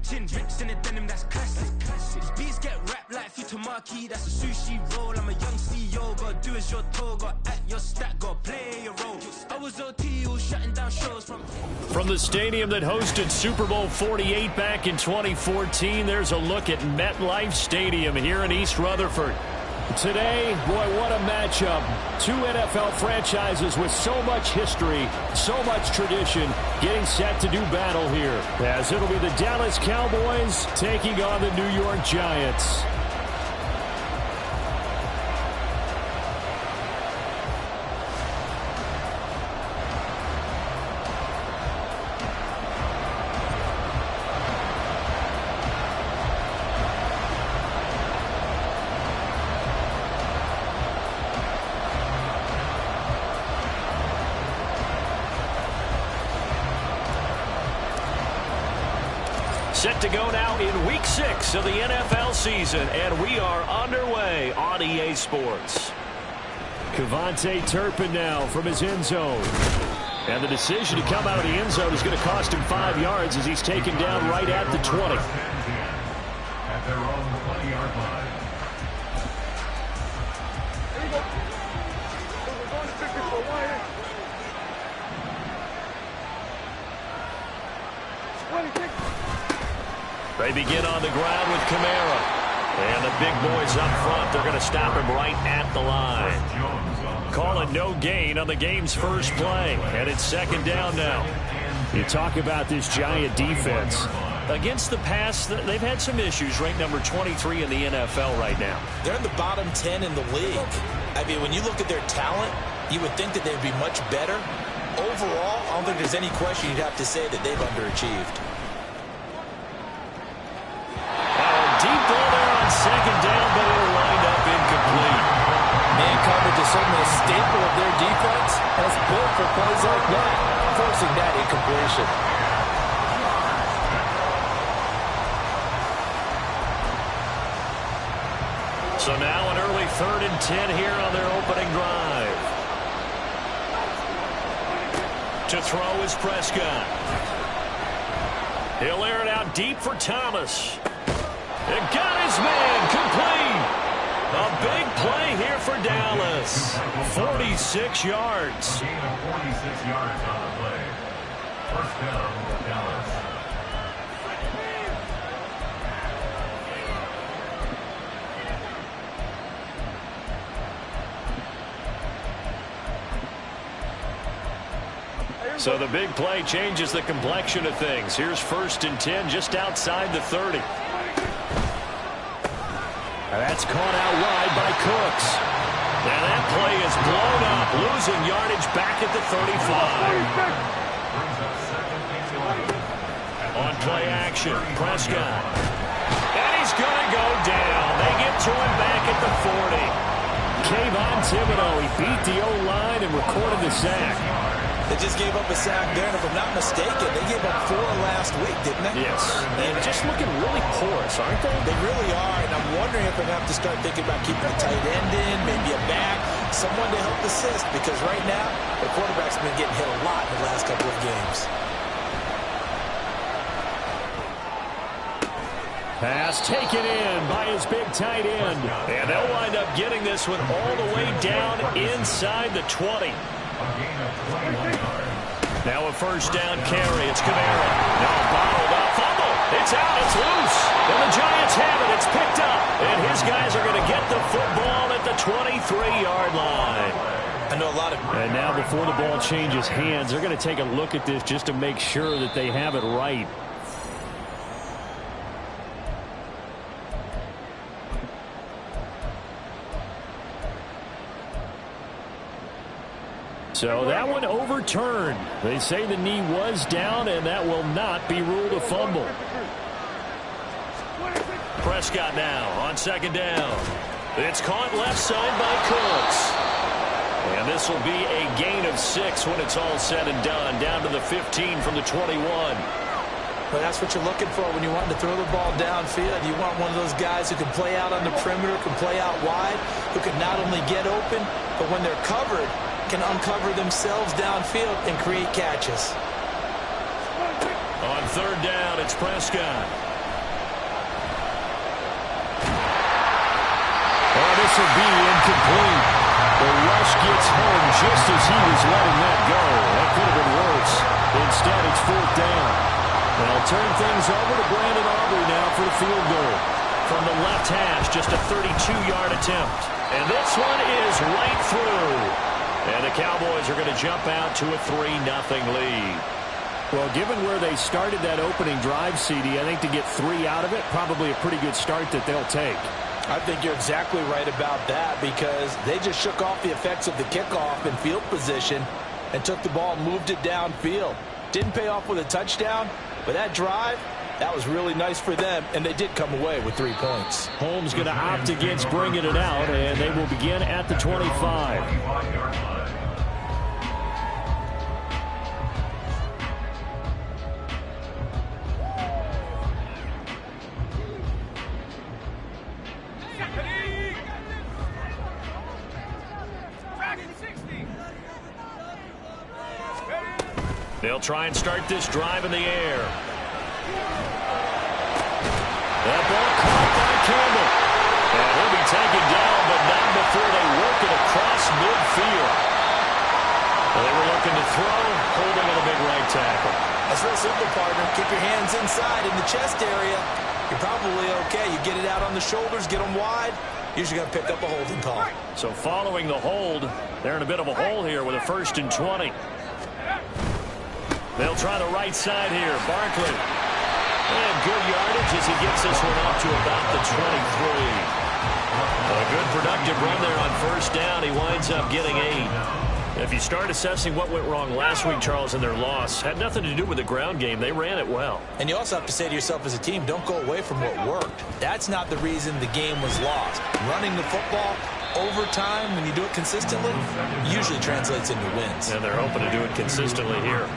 Chin drinks in the denim, that's classic. These beats get wrapped like futamaki, that's a sushi roll. I'm a young CEO, gotta do as you're told, gotta act your stat, gotta play your role. I was OT, all shutting down shows from the stadium that hosted Super Bowl 48 back in 2014, there's a look at MetLife Stadium here in East Rutherford. Today, boy, what a matchup. Two NFL franchises with so much history, so much tradition, getting set to do battle here, as it'll be the Dallas Cowboys taking on the New York Giants. Set to go now in Week 6 of the NFL season, and we are underway on EA Sports. Kevontae Turpin now from his end zone. And the decision to come out of the end zone is going to cost him 5 yards as he's taken down right at the 20. At their own 20-yard line. They begin on the ground with Kamara. And the big boys up front, they're going to stop him right at the line. Calling no gain on the game's first play. And it's second down now. You talk about this Giant defense. Against the pass, they've had some issues. Ranked number 23 in the NFL right now. They're in the bottom 10 in the league. I mean, when you look at their talent, you would think that they'd be much better. Overall, I don't think there's any question you'd have to say that they've underachieved. Deep ball there on second down, but it'll wind up incomplete. Man coverage is certainly a staple of their defense, and it's built for plays like that, forcing that incompletion. So now an early 3rd and 10 here on their opening drive. To throw is Prescott. He'll air it out deep for Thomas. It got his man complete. A big play here for Dallas. 46 yards. A gain of 46 yards on the play. First down, Dallas. So the big play changes the complexion of things. Here's 1st and 10 just outside the 30. That's caught out wide by Cooks. And that play is blown up, losing yardage back at the 35. On play action, Prescott. And he's going to go down. They get to him back at the 40. Kayvon Thibodeau, he beat the O-line and recorded the sack. They just gave up a sack there, and if I'm not mistaken, they gave up 4 last week, didn't they? Yes. And just looking really porous, aren't they? They really are, and I'm wondering if I'm going to have to start thinking about keeping a tight end in, maybe a back, someone to help assist, because right now, the quarterback's been getting hit a lot in the last couple of games. Pass taken in by his big tight end. And they'll wind up getting this one all the way down inside the 20. Now a first down carry. It's Kamara. Now bottled up. Fumble. It's out. It's loose. And the Giants have it. It's picked up. And his guys are going to get the football at the 23-yard line. I know a lot of... And now before the ball changes hands, they're going to take a look at this just to make sure that they have it right. So that one overturned. They say the knee was down, and that will not be ruled a fumble. Prescott now on second down. It's caught left side by Cooks. And this will be a gain of 6 when it's all said and done. Down to the 15 from the 21. But that's what you're looking for when you want to throw the ball downfield. You want one of those guys who can play out on the perimeter, can play out wide, who can not only get open, but when they're covered, can uncover themselves downfield and create catches. On third down, it's Prescott. this will be incomplete. The rush gets home just as he was letting that go. That could have been worse. Instead, it's 4th down. They'll turn things over to Brandon Aubrey now for the field goal. From the left hash, just a 32-yard attempt. And this one is right through. And the Cowboys are going to jump out to a 3-0 lead. Well, given where they started that opening drive, CD, I think to get 3 out of it, probably a pretty good start that they'll take. I think you're exactly right about that because they just shook off the effects of the kickoff in field position and took the ball and moved it downfield. Didn't pay off with a touchdown, but that drive, that was really nice for them, and they did come away with 3 points. Holmes going to opt against bringing it out, and they will begin at the 25. They'll try and start this drive in the air. That ball caught by Campbell. And he'll be taken down, but not before they work it across midfield. Well, they were looking to throw, holding on a big right tackle. That's real simple, partner. Keep your hands inside in the chest area. You're probably okay. You get it out on the shoulders, get them wide. Usually going to pick up a holding call. So following the hold, they're in a bit of a hole here with a 1st and 20. They'll try the right side here. Barkley. And good yardage as he gets this one up to about the 23. A good productive run there on 1st down. He winds up getting 8. If you start assessing what went wrong last week, Charles, in their loss, had nothing to do with the ground game. They ran it well. And you also have to say to yourself as a team, don't go away from what worked. That's not the reason the game was lost. Running the football over time, when you do it consistently, usually translates into wins. And they're hoping to do it consistently here.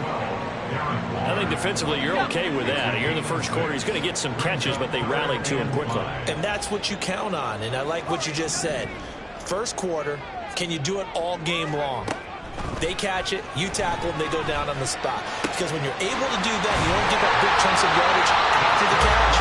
I think defensively you're okay with that. Here in the first quarter, he's going to get some catches, but they rallied to him quickly. And that's what you count on, and I like what you just said. First quarter, can you do it all game long? They catch it, you tackle them, they go down on the spot. Because when you're able to do that, you don't give up big chunks of yardage after the catch.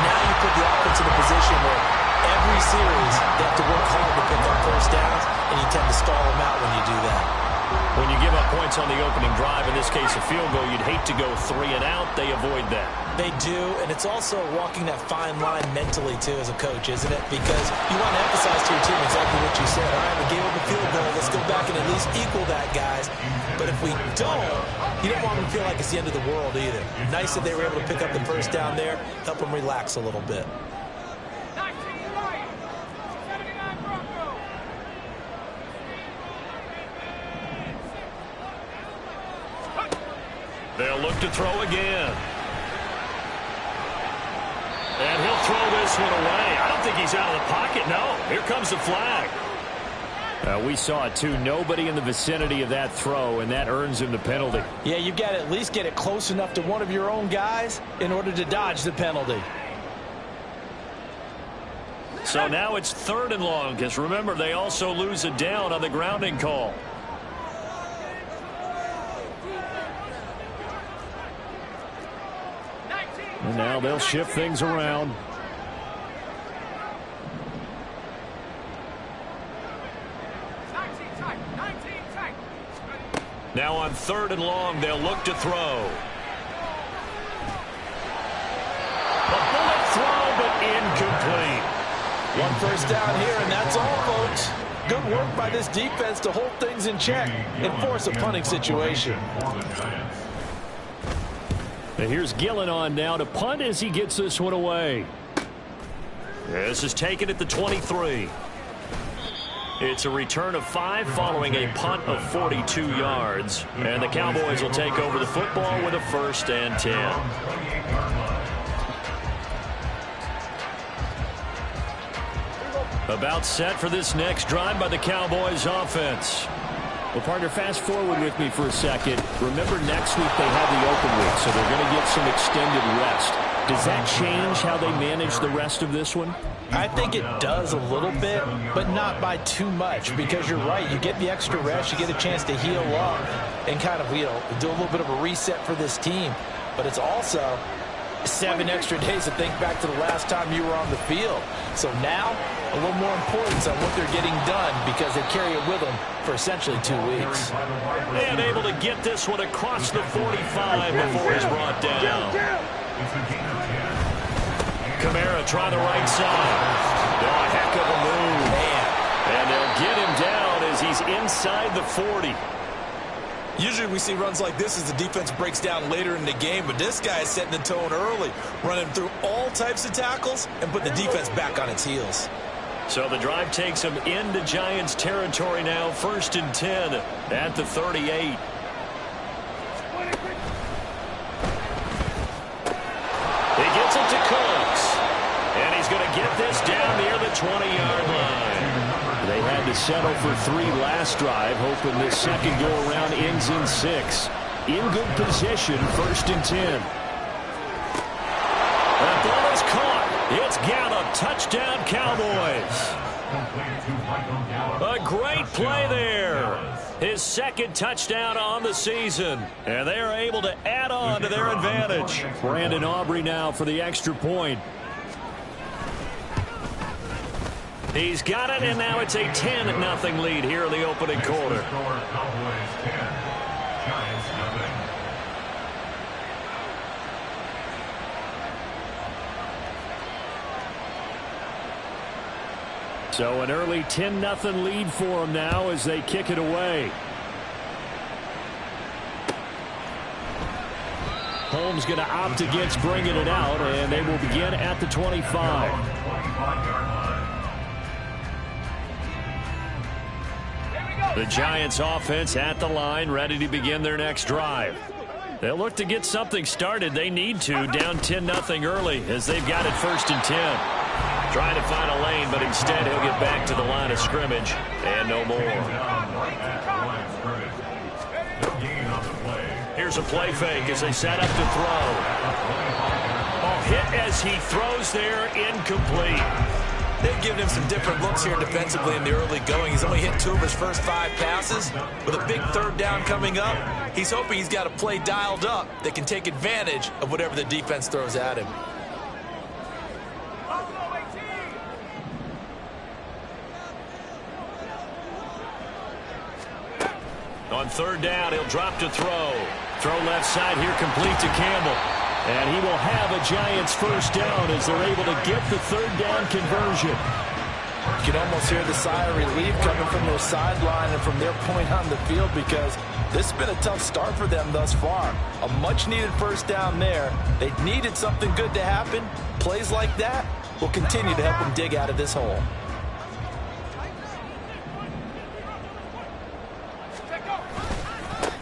Now you put the offense in a position where every series they have to work hard to pick up 1st downs, and you tend to stall them out when you do that. When you give up points on the opening drive, in this case a field goal, you'd hate to go 3 and out. They avoid that. They do, and it's also walking that fine line mentally, too, as a coach, isn't it? Because you want to emphasize to your team exactly what you said. All right, we gave up a field goal. Let's go back and at least equal that, guys. But if we don't, you don't want them to feel like it's the end of the world either. Nice that they were able to pick up the 1st down there, help them relax a little bit. They'll look to throw again. And he'll throw this one away. I don't think he's out of the pocket. No, here comes the flag. We saw it, too. Nobody in the vicinity of that throw, and that earns him the penalty. Yeah, you've got to at least get it close enough to one of your own guys in order to dodge the penalty. So now it's 3rd and long, because remember, they also lose a down on the grounding call. And now they'll shift things around. Now on 3rd and long, they'll look to throw. A bullet throw, but incomplete. 1 1st down here, and that's all, folks. Good work by this defense to hold things in check and force a punting situation. And here's Gillen on now to punt as he gets this one away. This is taken at the 23. It's a return of 5 following a punt of 42 yards. And the Cowboys will take over the football with a 1st and 10. About set for this next drive by the Cowboys offense. Well, partner, fast forward with me for a second. Remember, next week they have the open week, so they're going to get some extended rest. Does that change how they manage the rest of this one? I think it does a little bit, but not by too much, because you're right. You get the extra rest, you get a chance to heal up and kind of, do a little bit of a reset for this team. But it's also 7 extra days to think back to the last time you were on the field. So now, a little more importance on what they're getting done because they carry it with them for essentially 2 weeks. And able to get this one across the 45 before he's brought down. Kamara try the right side. Oh, heck of a move. Man. And they'll get him down as he's inside the 40. Usually we see runs like this as the defense breaks down later in the game, but this guy is setting the tone early, running through all types of tackles and putting the defense back on its heels. So the drive takes him into Giants territory now, 1st and 10 at the 38. He gets it to Cooks, and he's going to get this down near the 20-yard line. They had to settle for 3 last drive, hoping this second go-around ends in 6. In good position, 1st and 10. That ball is caught. It's Gallup. Touchdown, Cowboys. A great play there. His 2nd touchdown on the season. And they are able to add on to their advantage. Brandon Aubrey now for the extra point. He's got it, and now it's a 10-0 lead here in the opening quarter. So an early 10-0 lead for them now as they kick it away. Holmes going to opt against bringing it out, and they will begin at the 25. The Giants offense at the line, ready to begin their next drive. They'll look to get something started. They need to, down 10-0 early as they've got it 1st and 10. Trying to find a lane, but instead he'll get back to the line of scrimmage and no more. Here's a play fake as they set up to throw. Oh, hit as he throws there, incomplete. They've given him some different looks here defensively in the early going. He's only hit 2 of his first 5 passes. With a big 3rd down coming up, he's hoping he's got a play dialed up that can take advantage of whatever the defense throws at him. On 3rd down, he'll drop to throw. Throw left side here, complete to Campbell. And he will have a Giants 1st down as they're able to get the 3rd down conversion. You can almost hear the sigh of relief coming from their sideline and from their point on the field because this has been a tough start for them thus far. A much-needed 1st down there. They needed something good to happen. Plays like that will continue to help them dig out of this hole.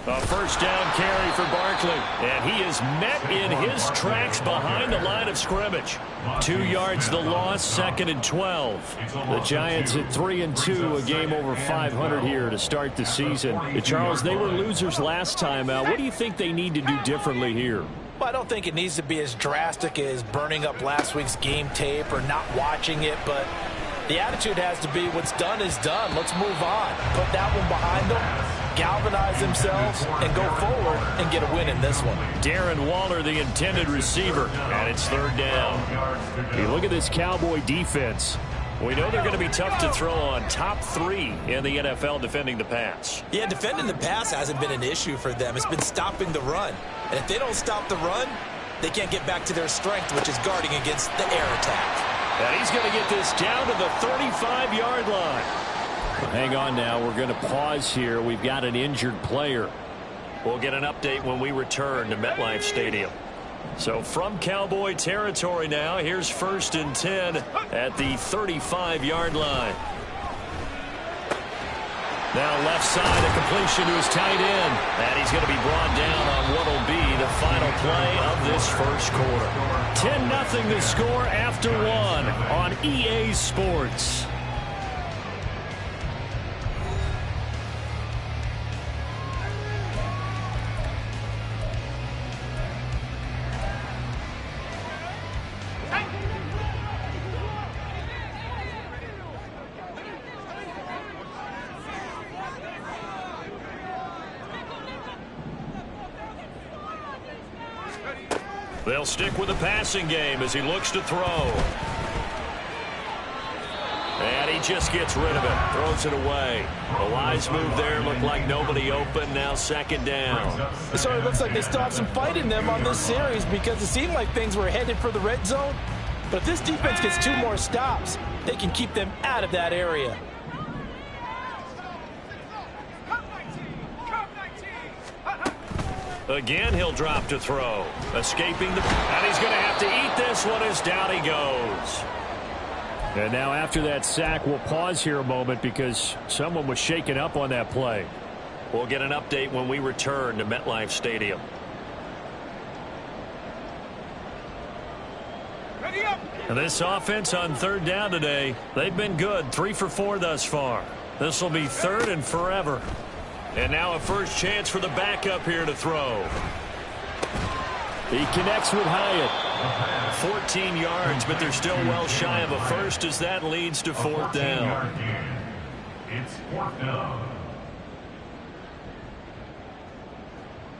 A 1st down carry for Barkley, and he is met in his tracks behind the line of scrimmage. 2 yards the loss, 2nd and 12. The Giants at 3-2, a game over 500 here to start the season. Charles, they were losers last time out. What do you think they need to do differently here? Well, I don't think it needs to be as drastic as burning up last week's game tape or not watching it, but the attitude has to be what's done is done. Let's move on. Put that one behind them, galvanize themselves, and go forward and get a win in this one. Darren Waller, the intended receiver, and it's 3rd down. You look at this Cowboy defense. We know they're going to be tough to throw on, top 3 in the NFL defending the pass. Yeah, defending the pass hasn't been an issue for them. It's been stopping the run. And if they don't stop the run, they can't get back to their strength, which is guarding against the air attack. And he's going to get this down to the 35-yard line. Hang on now. We're going to pause here. We've got an injured player. We'll get an update when we return to MetLife Stadium. So from Cowboy territory now, here's 1st and 10 at the 35-yard line. Now left side, a completion to his tight end. And he's going to be brought down on what will be the final play of this 1st quarter. 10-0 the score after 1 on EA Sports. They'll stick with the passing game as he looks to throw. And he just gets rid of it. Throws it away. A wise move there. Looked like nobody open. Now second down. It sort of looks like they still have some fight in them on this series because it seemed like things were headed for the red zone. But if this defense gets 2 more stops, they can keep them out of that area. Again, he'll drop to throw. Escaping the... And he's going to have to eat this one as down he goes. And now after that sack, we'll pause here a moment because someone was shaken up on that play. We'll get an update when we return to MetLife Stadium. And this offense on third down today, they've been good. 3 for 4 thus far. This will be third and forever. And now a first chance for the backup here to throw. He connects with Hyatt. 14 yards, but they're still well shy of a first as that leads to fourth down. It's fourth down.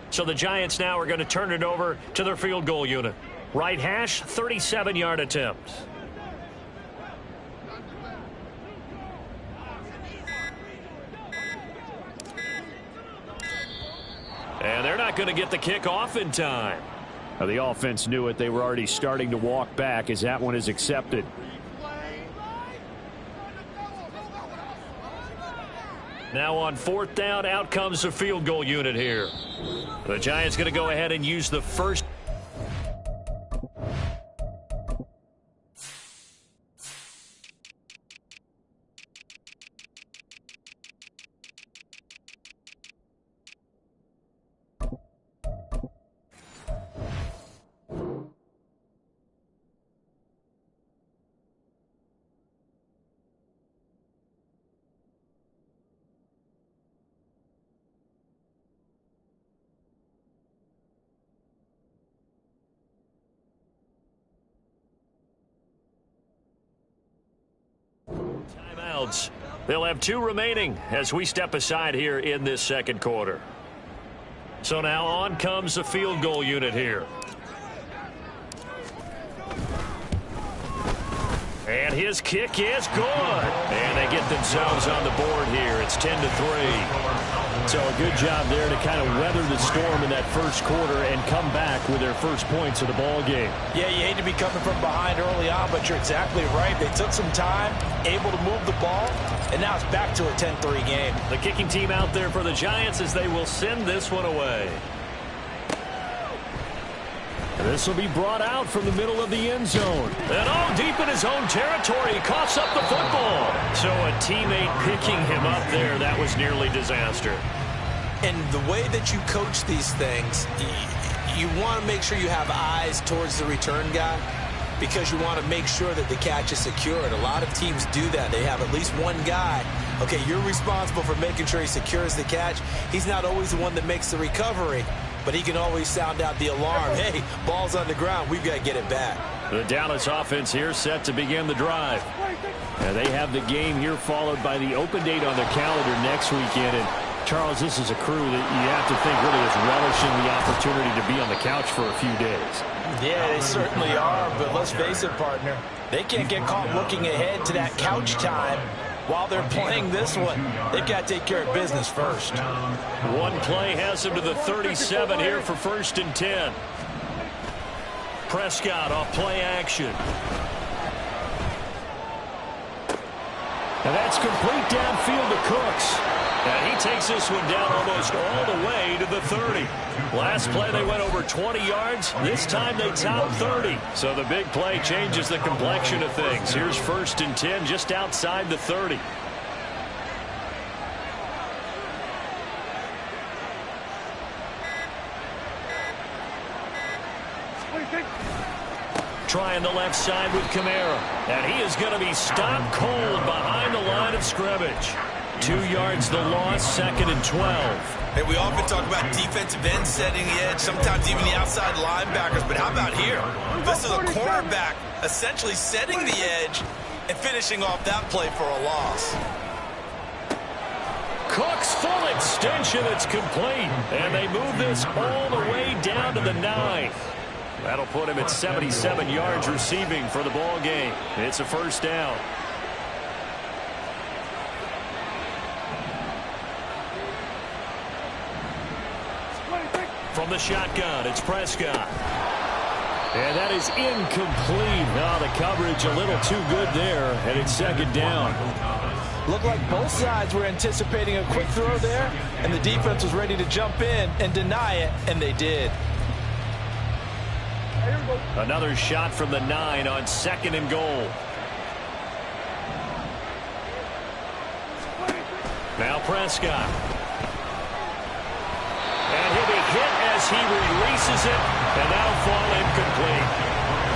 So the Giants now are going to turn it over to their field goal unit. Right hash, 37-yard attempt. And they're not going to get the kick off in time. Now, the offense knew it. They were already starting to walk back as that one is accepted. Now on fourth down, out comes the field goal unit here. The Giants going to go ahead and use the first. Timeouts. They'll have 2 remaining as we step aside here in this second quarter. So now on comes the field goal unit here. And his kick is good. And they get themselves on the board here. It's 10-3. So a good job there to kind of weather the storm in that first quarter and come back with their first points of the ball game. Yeah, you hate to be coming from behind early on, but you're exactly right. They took some time, able to move the ball, and now it's back to a 10-3 game. The kicking team out there for the Giants as they will send this one away. This will be brought out from the middle of the end zone. And deep in his own territory, he coughs up the football. So a teammate picking him up there, that was nearly disaster. And the way that you coach these things, you want to make sure you have eyes towards the return guy because you want to make sure that the catch is secured. A lot of teams do that. They have at least one guy. Okay, you're responsible for making sure he secures the catch. He's not always the one that makes the recovery, but he can always sound out the alarm. Hey, ball's on the ground. We've got to get it back. The Dallas offense here set to begin the drive. And they have the game here followed by the open date on their calendar next weekend. And Charles, this is a crew that you have to think really is relishing the opportunity to be on the couch for a few days. Yeah, they certainly are, but let's face it, partner. They can't get caught looking ahead to that couch time while they're playing this one. They've got to take care of business first. One play has them to the 37 here for 1st and 10. Prescott off play action. And that's complete downfield to Cooks. And he takes this one down almost all the way to the 30. Last play they went over 20 yards. This time they topped 30. So the big play changes the complexion of things. Here's 1st and 10 just outside the 30. Trying the left side with Kamara. And he is going to be stopped cold behind the line of scrimmage. 2 yards the loss, 2nd and 12. And we often talk about defensive ends setting the edge, sometimes even the outside linebackers. But how about here? This is a cornerback essentially setting the edge and finishing off that play for a loss. Cook's full extension, it's complete. And they move this all the way down to the 9. That'll put him at 77 yards receiving for the ball game. It's a first down. From the shotgun, it's Prescott. And that is incomplete. Oh, the coverage a little too good there, and it's second down. Looked like both sides were anticipating a quick throw there, and the defense was ready to jump in and deny it, and they did. Another shot from the 9 on 2nd and goal. Now Prescott. And he'll be hit as he releases it, and that'll fall incomplete.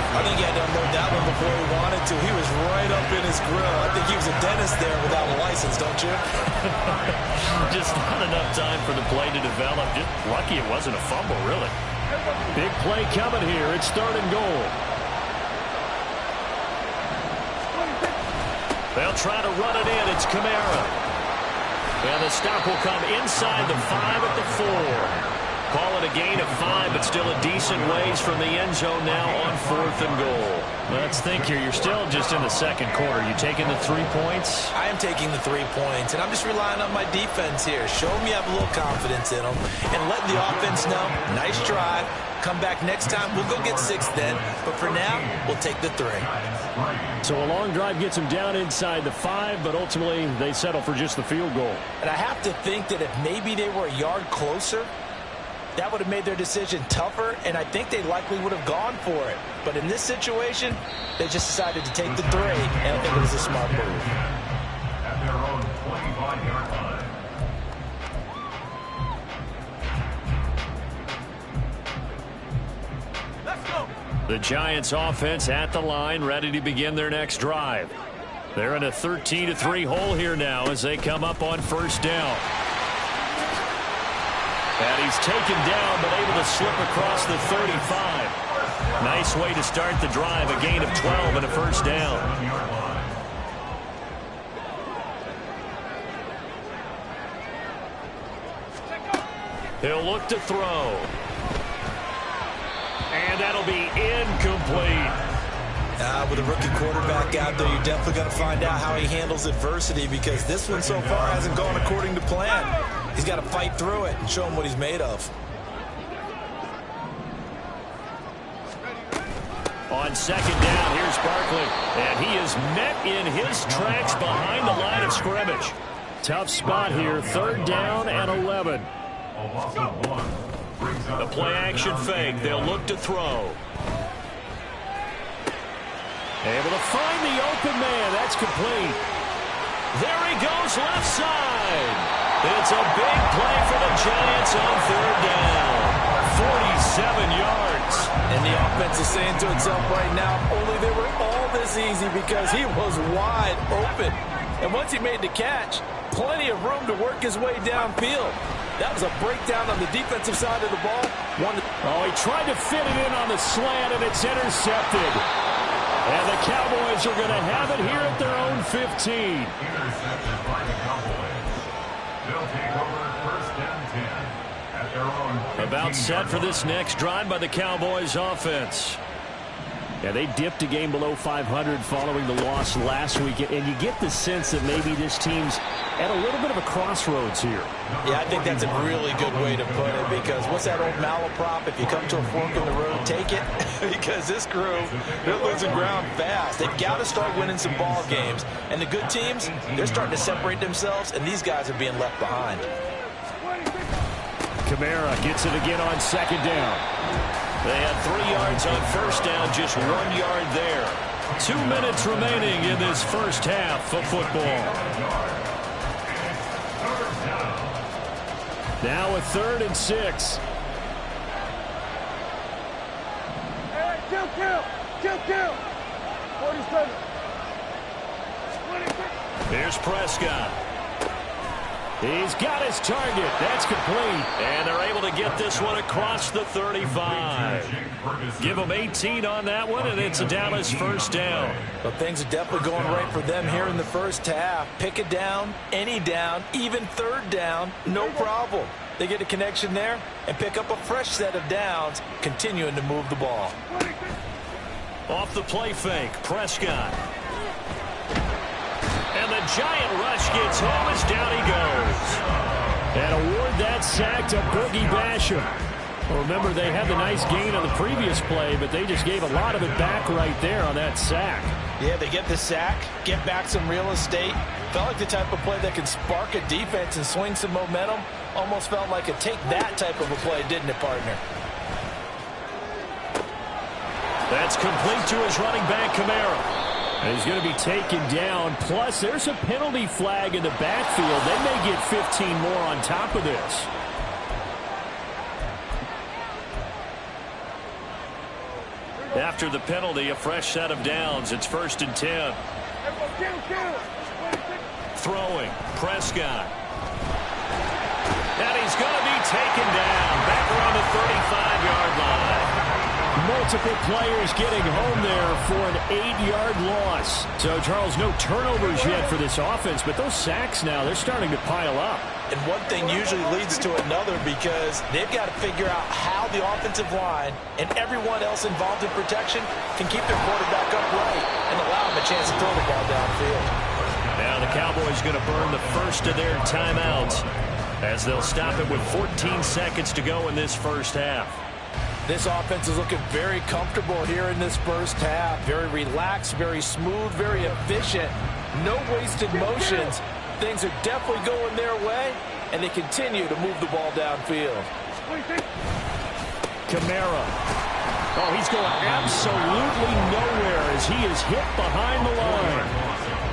I think he had to unload that one before he wanted to. He was right up in his grill. I think he was a dentist there without a license, don't you? Just not enough time for the play to develop. Just lucky it wasn't a fumble, really. Big play coming here. It's 3rd and goal. They'll try to run it in. It's Kamara. And the stop will come inside the 5 at the 4. Call it a gain of 5, but still a decent ways from the end zone now on 4th and goal. Let's think here. You're still just in the second quarter. You taking the 3 points? I am taking the 3 points, and I'm just relying on my defense here. Show me I have a little confidence in them, and let the offense know, nice drive. Come back next time. We'll go get 6 then, but for now, we'll take the 3. So a long drive gets them down inside the 5, but ultimately they settle for just the field goal. And I have to think that if maybe they were a yard closer, that would have made their decision tougher, and I think they likely would have gone for it. But in this situation, they just decided to take the 3, and I think it was a smart move. At their own 25-yard line. Let's go. The Giants offense at the line, ready to begin their next drive. They're in a 13-3 hole here now as they come up on 1st down. And he's taken down, but able to slip across the 35. Nice way to start the drive, a gain of 12 and a 1st down. He'll look to throw. And that'll be incomplete. With a rookie quarterback out there, you're definitely going to find out how he handles adversity, because this one so far hasn't gone according to plan. He's got to fight through it and show him what he's made of. On 2nd down, here's Barkley. And he is met in his tracks behind the line of scrimmage. Tough spot here, 3rd down and 11. The play-action fake. They'll look to throw. Able to find the open man. That's complete. There he goes, left side. It's a big play for the Giants on 3rd down. 47 yards. And the offense is saying to itself right now, only they were all this easy, because he was wide open. And once he made the catch, plenty of room to work his way downfield. That was a breakdown on the defensive side of the ball. He tried to fit it in on the slant, and it's intercepted. And the Cowboys are going to have it here at their own 15. Intercepted by the Cowboys. They'll take over 1st and 10 at their own. About set for this next drive by the Cowboys offense. Yeah, they dipped a game below 500 following the loss last week, and you get the sense that maybe this team's at a little bit of a crossroads here. Yeah, I think that's a really good way to put it, because what's that old malaprop? If you come to a fork in the road, take it. Because this crew, they're losing ground fast. They've got to start winning some ball games. And the good teams, they're starting to separate themselves, and these guys are being left behind. Kamara gets it again on 2nd down. They had 3 yards on 1st down, just 1 yard there. 2 minutes remaining in this first half of football. Now a 3rd and 6. Hey, kill. 47. Here's Prescott. He's got his target. That's complete. And they're able to get this one across the 35. Give them 18 on that one, and it's a Dallas first down. Well, things are definitely going right for them here in the first half. Pick it down, any down, even third down, no problem. They get a connection there and pick up a fresh set of downs, continuing to move the ball. Off the play fake, Prescott. And the giant rush gets home as down he goes. And award that sack to Boogie Basham. Well, remember, they had the nice gain on the previous play, but they just gave a lot of it back right there on that sack. Yeah, they get the sack, get back some real estate. Felt like the type of play that can spark a defense and swing some momentum. Almost felt like a take that type of a play, didn't it, partner? That's complete to his running back, Kamara. And he's going to be taken down. Plus, there's a penalty flag in the backfield. They may get 15 more on top of this. After the penalty, a fresh set of downs. It's 1st and 10. Throwing, Prescott. And he's going to be taken down. Back around the 35-yard line. Multiple players getting home there for an 8-yard loss. So, Charles, no turnovers yet for this offense, but those sacks now, they're starting to pile up. And one thing usually leads to another because they've got to figure out how the offensive line and everyone else involved in protection can keep their quarterback upright and allow him a chance to throw the ball downfield. Now the Cowboys going to burn the first of their timeouts as they'll stop it with 14 seconds to go in this first half. This offense is looking very comfortable here in this first half. Very relaxed, very smooth, very efficient. No wasted motions. Things are definitely going their way, and they continue to move the ball downfield. Kamara. Oh, he's going absolutely nowhere as he is hit behind the line.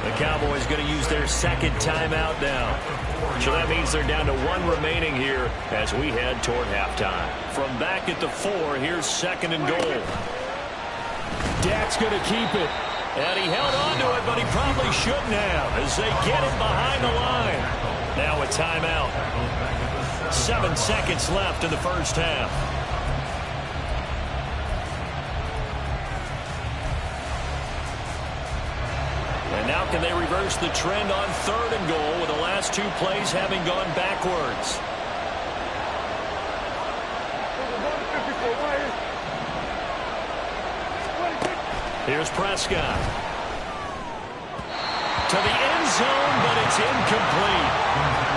The Cowboys going to use their second timeout now. So that means they're down to 1 remaining here as we head toward halftime. From back at the 4, here's 2nd and goal. Dak's going to keep it. And he held on to it, but he probably shouldn't have as they get him behind the line. Now a timeout. 7 seconds left in the first half. And now can they reverse the trend on 3rd and goal with the last 2 plays having gone backwards? Here's Prescott. To the end zone, but it's incomplete.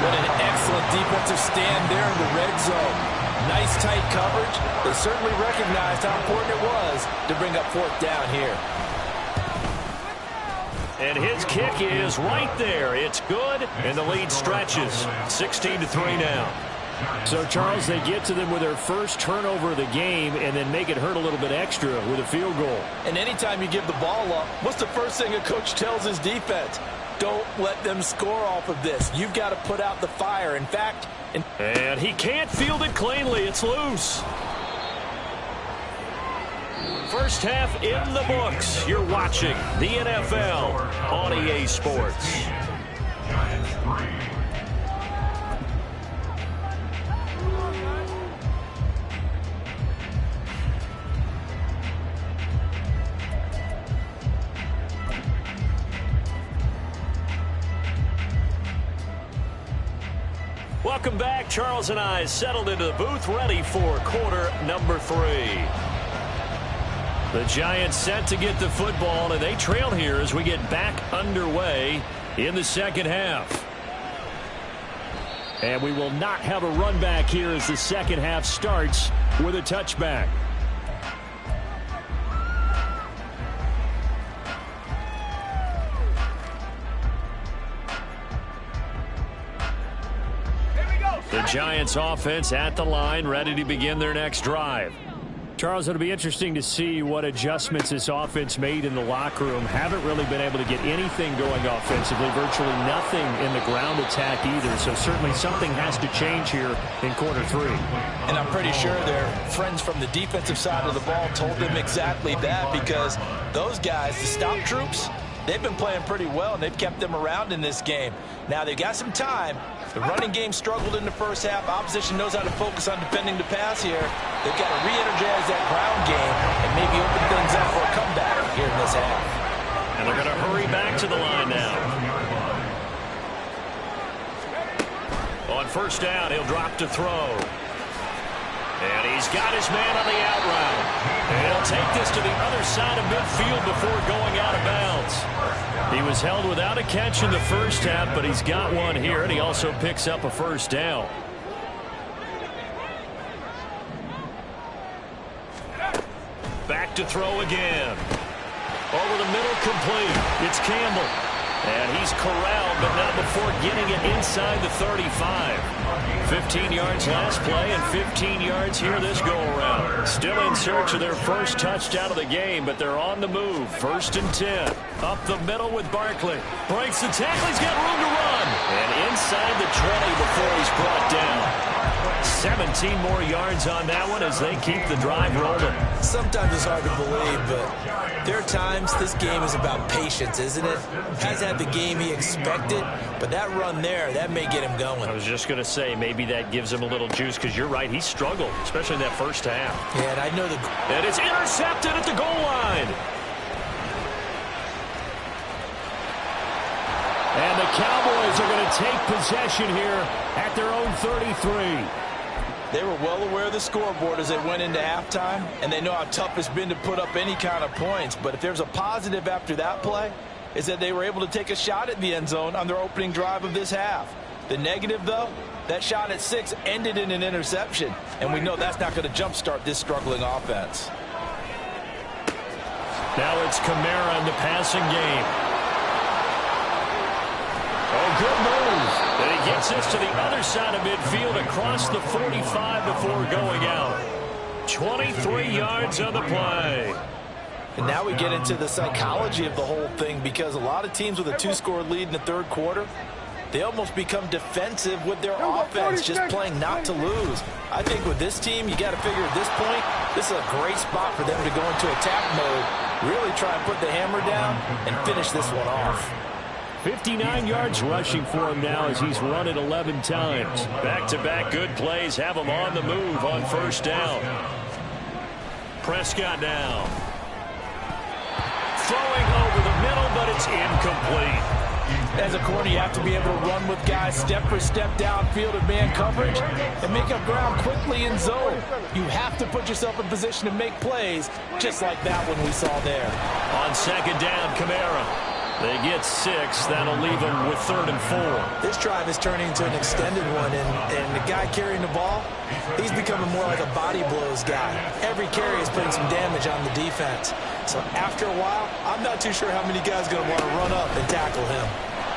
What an excellent defensive stand there in the red zone. Nice tight coverage. They certainly recognized how important it was to bring up 4th down here. And his kick is right there. It's good, and the lead stretches. 16-3 now. So, Charles, they get to them with their first turnover of the game and then make it hurt a little bit extra with a field goal. And anytime you give the ball up, what's the first thing a coach tells his defense? Don't let them score off of this. You've got to put out the fire. In fact... And he can't field it cleanly. It's loose. First half in the books. You're watching the NFL on EA Sports. Welcome back. Charles and I settled into the booth, ready for quarter number 3. The Giants set to get the football, and they trail here as we get back underway in the second half. And we will not have a run back here as the second half starts with a touchback. The Giants offense at the line, ready to begin their next drive. Charles, it'll be interesting to see what adjustments this offense made in the locker room. Haven't really been able to get anything going offensively, virtually nothing in the ground attack either. So certainly something has to change here in quarter 3. And I'm pretty sure their friends from the defensive side of the ball told them exactly that, because those guys, the stop troops, they've been playing pretty well, and they've kept them around in this game. Now, they've got some time. The running game struggled in the first half. Opposition knows how to focus on defending the pass here. They've got to re-energize that ground game and maybe open things up for a comeback here in this half. And they're going to hurry back to the line now. On first down, he'll drop to throw. And he's got his man on the out route. And he'll take this to the other side of midfield before going out of bounds. He was held without a catch in the first half, but he's got one here, and he also picks up a first down. Back to throw again. Over the middle, complete. It's Campbell. And he's corralled, but not before getting it inside the 35. 15 yards last play and 15 yards here this go-around. Still in search of their first touchdown of the game, but they're on the move. 1st and 10. Up the middle with Barkley. Breaks the tackle. He's got room to run. And inside the 20 before he's brought down. 17 more yards on that one as they keep the drive rolling. Sometimes it's hard to believe, but there are times this game is about patience, isn't it? Has had the game he expected, but that run there, that may get him going. I was just going to say, maybe that gives him a little juice, because you're right, he struggled, especially in that first half. Yeah, and I know and it's intercepted at the goal line. And the Cowboys are going to take possession here at their own 33. They were well aware of the scoreboard as they went into halftime, and they know how tough it's been to put up any kind of points. But if there's a positive after that play, is that they were able to take a shot at the end zone on their opening drive of this half. The negative, though, that shot at 6 ended in an interception, and we know that's not going to jumpstart this struggling offense. Now it's Kamara in the passing game. Oh, good move. And he gets this to the other side of midfield across the 45 before going out. 23 yards on the play. And now we get into the psychology of the whole thing, because a lot of teams with a 2-score lead in the third quarter, they almost become defensive with their offense, just playing not to lose. I think with this team, you got to figure at this point, this is a great spot for them to go into attack mode, really try and put the hammer down and finish this one off. 59 yards rushing for him now as he's run it 11 times. Back-to-back good plays have him on the move on first down. Prescott now. Throwing over the middle, but it's incomplete. As a corner, you have to be able to run with guys step for step downfield in man coverage and make up ground quickly in zone. You have to put yourself in position to make plays, just like that one we saw there. On second down, Kamara. They get 6. That'll leave them with 3rd and 4. This drive is turning into an extended one, and the guy carrying the ball, he's becoming more like a body blows guy. Every carry is putting some damage on the defense. So after a while, I'm not too sure how many guys are going to want to run up and tackle him.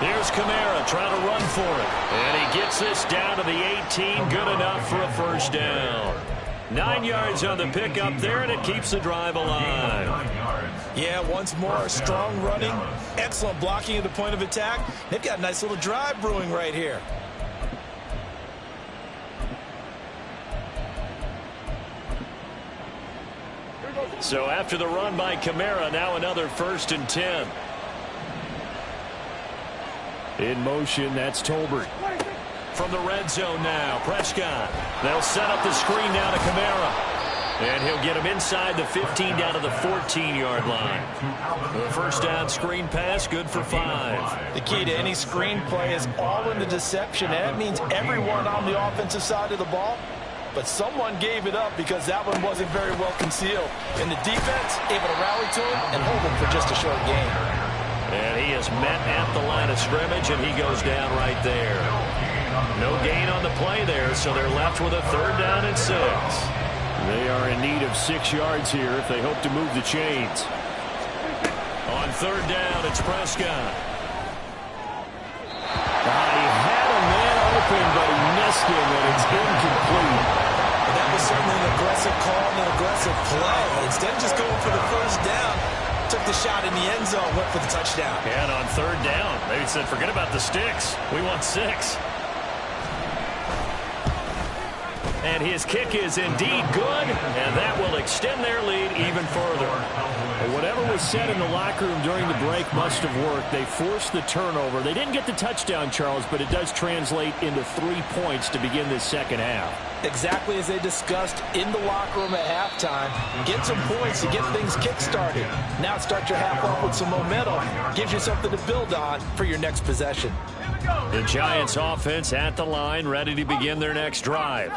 Here's Kamara trying to run for it. And he gets this down to the 18. Good enough for a first down. 9 yards on the pickup there, and it keeps the drive alive. Yeah, once more, strong running, excellent blocking at the point of attack. They've got a nice little drive brewing right here. So after the run by Kamara, now another 1st and 10. In motion, that's Tolbert. From the red zone now, Prescott. They'll set up the screen now to Kamara. And he'll get him inside the 15 down to the 14-yard line. The first down screen pass, good for 5. The key to any screen play is all in the deception, and that means everyone on the offensive side of the ball. But someone gave it up because that one wasn't very well concealed. And the defense able to rally to him and hold him for just a short gain. And he is met at the line of scrimmage, and he goes down right there. No gain on the play there, so they're left with a 3rd down and 6. They are in need of 6 yards here if they hope to move the chains. On 3rd down, it's Prescott. He had a man open, but he missed him, and it's incomplete. That was certainly an aggressive call and an aggressive play. Instead of just going for the first down, took the shot in the end zone, went for the touchdown. And on 3rd down, they said, forget about the sticks. We want 6. And his kick is indeed good, and that will extend their lead even further. Whatever was said in the locker room during the break must have worked. They forced the turnover. They didn't get the touchdown, Charles, but it does translate into 3 points to begin this second half. Exactly as they discussed in the locker room at halftime. Get some points to get things kick-started. Now start your half off with some momentum. Gives you something to build on for your next possession. The Giants offense at the line, ready to begin their next drive.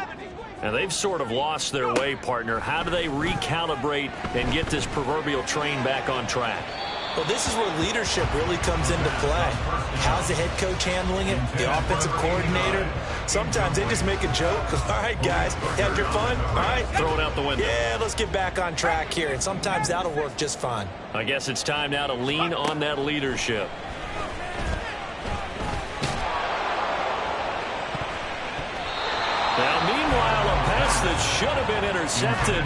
Now, they've sort of lost their way, partner. How do they recalibrate and get this proverbial train back on track? Well, this is where leadership really comes into play. How's the head coach handling it? The offensive coordinator? Sometimes they just make a joke. All right, guys, had your fun? All right. Throw it out the window. Yeah, let's get back on track here. And sometimes that'll work just fine. I guess it's time now to lean on that leadership. Now, meanwhile, a pass that should have been intercepted,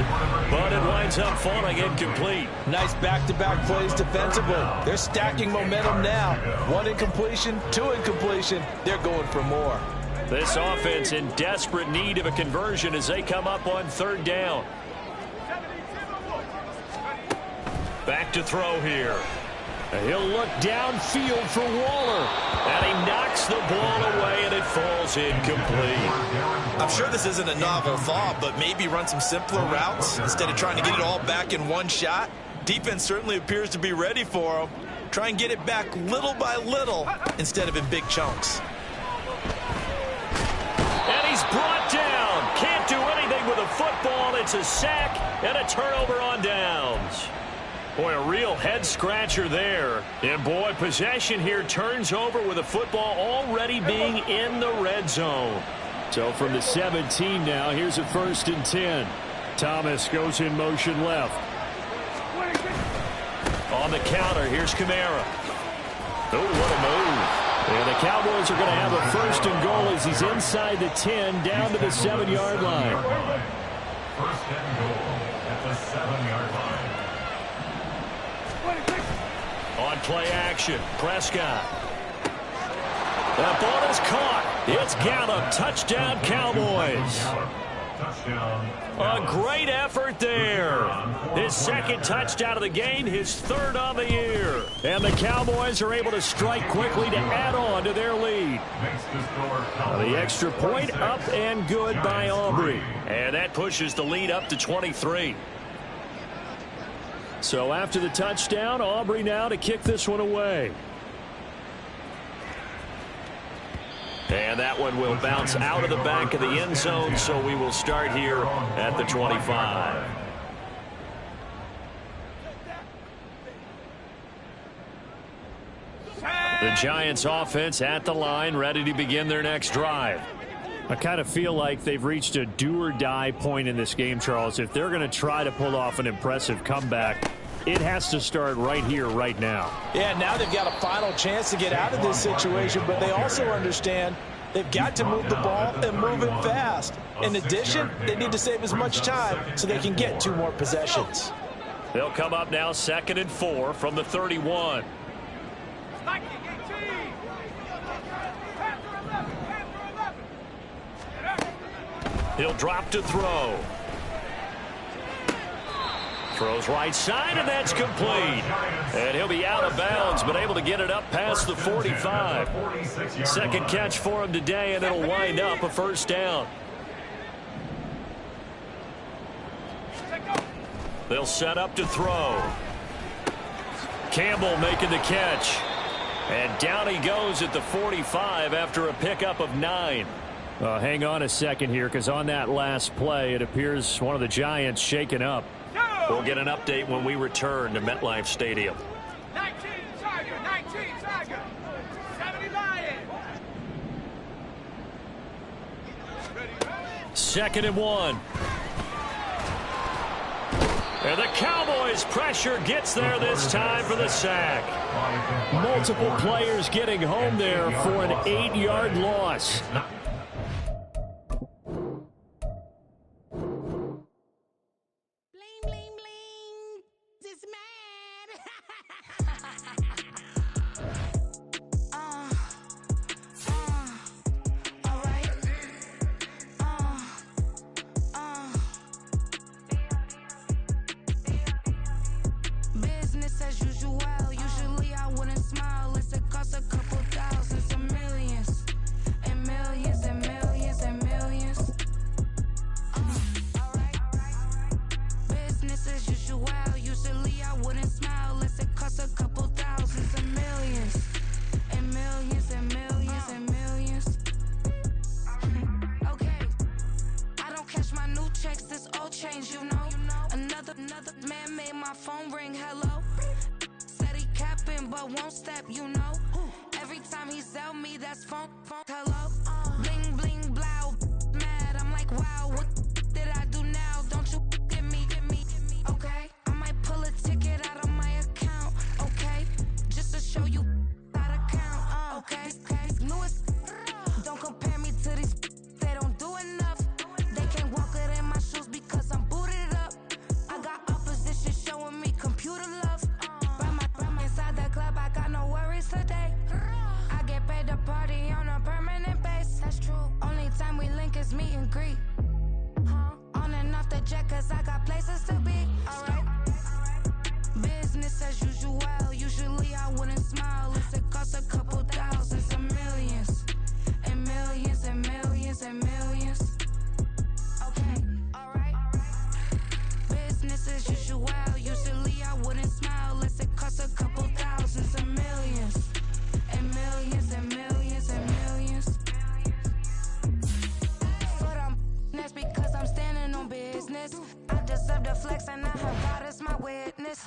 but it winds up falling incomplete. Nice back-to-back plays defensively. They're stacking momentum now. 1 incompletion, 2 incompletion. They're going for more. This offense in desperate need of a conversion as they come up on 3rd down. Back to throw here. He'll look downfield for Waller. And he knocks the ball away, and it falls incomplete. I'm sure this isn't a novel thought, but maybe run some simpler routes instead of trying to get it all back in one shot. Defense certainly appears to be ready for him. Try and get it back little by little instead of in big chunks. And he's brought down. Can't do anything with a football. It's a sack and a turnover on downs. Boy, a real head-scratcher there. And, boy, possession here turns over with a football already being in the red zone. So from the 17 now, here's a 1st and 10. Thomas goes in motion left. On the counter, here's Kamara. Oh, what a move. And the Cowboys are going to have a 1st and goal as he's inside the 10 down to the 7-yard line. 1st and goal at the 7-yard line. On play action, Prescott. That ball is caught. It's Gallup. Touchdown, Cowboys. A great effort there. His 2nd touchdown of the game, his 3rd on the year. And the Cowboys are able to strike quickly to add on to their lead. The extra point up and good by Aubrey. And that pushes the lead up to 23. So after the touchdown, Aubrey now to kick this one away. And that one will bounce out of the back of the end zone, so we will start here at the 25. The Giants offense at the line, ready to begin their next drive. I kind of feel like they've reached a do-or-die point in this game, Charles. If they're going to try to pull off an impressive comeback, it has to start right here, right now. Yeah, now they've got a final chance to get out of this situation, but they also understand they've got to move the ball and move it fast. In addition, they need to save as much time so they can get 2 more possessions. They'll come up now 2nd and 4 from the 31. He'll drop to throw. Throws right side, and that's complete. And he'll be out of bounds, but able to get it up past the 45. 2nd catch for him today, and it'll wind up a 1st down. They'll set up to throw. Campbell making the catch. And down he goes at the 45 after a pickup of 9. Hang on a second here, because on that last play, it appears one of the Giants shaken up. We'll get an update when we return to MetLife Stadium. 19 Tiger, 70 Lion. 2nd and 1. And the Cowboys pressure gets there this time for the sack. Multiple players getting home there for an 8-yard loss. but won't step, you know. Every time he sell me, that's funk, hello. Bling, bling, blow, mad, I'm like, wow, what did I do now? Don't you get me, okay? I might pull a ticket out of my account, okay? Just to show you how to count, okay? Newest, don't compare me to these, they don't do enough. They can't walk it in my shoes because I'm booted up. I got opposition showing me computer love. By inside the club, I got no worries today. I get paid to party on a permanent base. That's true. Only time we link is meet and greet. On and off the jet, cause I got places to be. Alright. Business as usual. Usually I wouldn't smile if it cost a couple thousands and millions. And millions and millions and millions. Okay, alright. Business as usual. Usually I wouldn't smile unless it cost a couple thousands and millions. And millions and millions and millions. But that's because I'm standing on business. I deserve the flex and I have God as my witness.